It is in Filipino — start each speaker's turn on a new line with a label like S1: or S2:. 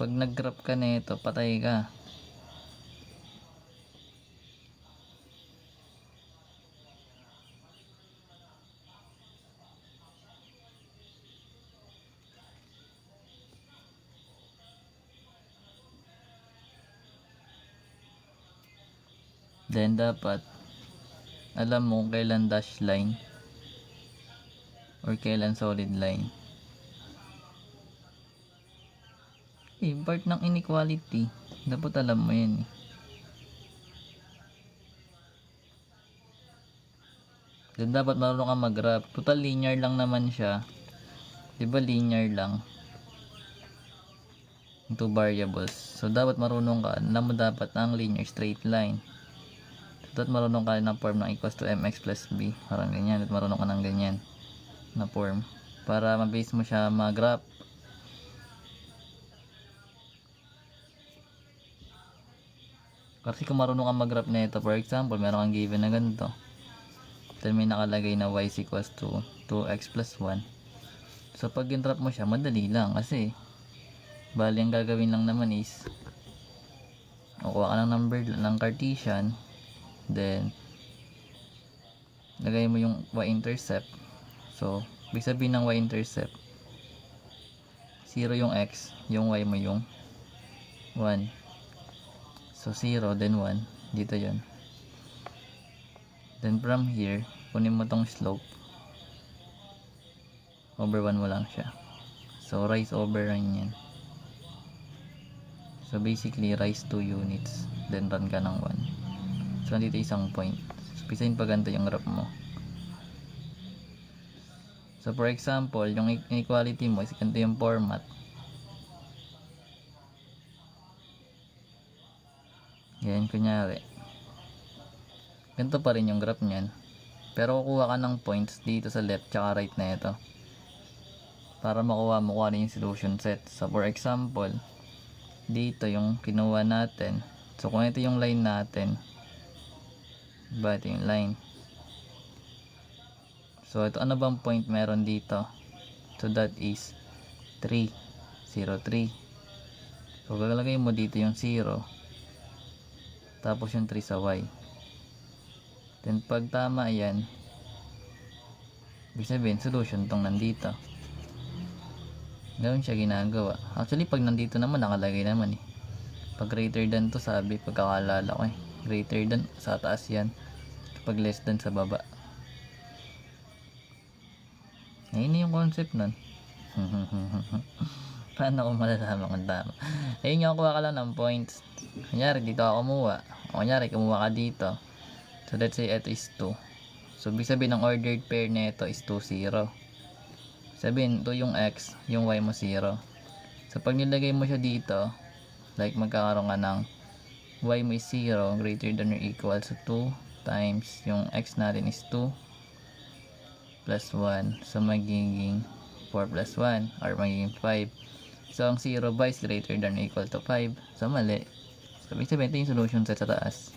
S1: pag nag-graph ka nito, patay ka. Then dapat alam mo kailan dash line or kailan solid line. Part ng inequality, dapat alam mo yan eh. Then dapat marunong ka mag-graph. Total linear lang naman siya. 'Di ba linear lang? Two variables. So dapat marunong ka. Alam mo dapat ang linear straight line. So dapat marunong ka ng form ng equals to mx plus b. Parang ganyan. Dapat marunong ka ng ganyan na form. Para mabase mo siya mag-graph. Kasi kung marunong ka mag-graph na ito, for example, meron kang given na ganito. Then may nakalagay na y is equals to 2x plus 1. So pag in-drop mo siya, madali lang kasi bali ang gagawin lang naman is kukuha ka ng number ng Cartesian, then lagay mo yung y-intercept. So ibig sabihin ng y-intercept 0 yung x, yung y mo yung 1. So 0 then 1, dito yon. Then from here, kunin mo tong slope. Over 1 mo lang siya. So rise over run yan. So basically rise 2 units. Then run ka ng 1. So nandito isang point. So pisahin pa ganito yung graph mo. So for example, yung inequality mo is ganito yung format. Yan kunyari. Ganito pa rin yung graph niyan. Pero kukuha ka ng points dito sa left tsaka right na ito. Para makuha mo kung ano yung solution set. So for example, dito yung kinuha natin. So kung ito yung line natin, ba ito yung line. So ito ano bang point meron dito? So that is 3, 0, 3. So gagalagay mo dito yung 0. Tapos yung 3 sa y. Then pag tama yan, ibig sabihin solution tong nandito. Ganoon siya ginagawa. Actually pag nandito naman nakalagay naman eh. Pag greater than to sabi, pagkakalala ko eh. Greater than sa taas yan. Pag less than sa baba. Ayun yung concept nun. Paano ko malalaman kung tama? Ayun yung kuha ka lang ng points. Kunyari dito ako kumuha. O kunyari kumuha ka dito. So let's say ito is 2. So ibig sabihin ng ordered pair na ito is 2, 0. Sabihin 2 yung x, yung y mo 0. So pag nilagay mo siya dito, like magkakaroon ka ng y mo is 0 greater than or equal to 2 times yung x natin is 2 plus 1. So magiging 4 plus 1 or magiging 5. So ang 0 ba is greater than or equal to 5. So mali. So ibig sabihin ito yung solution set sa taas.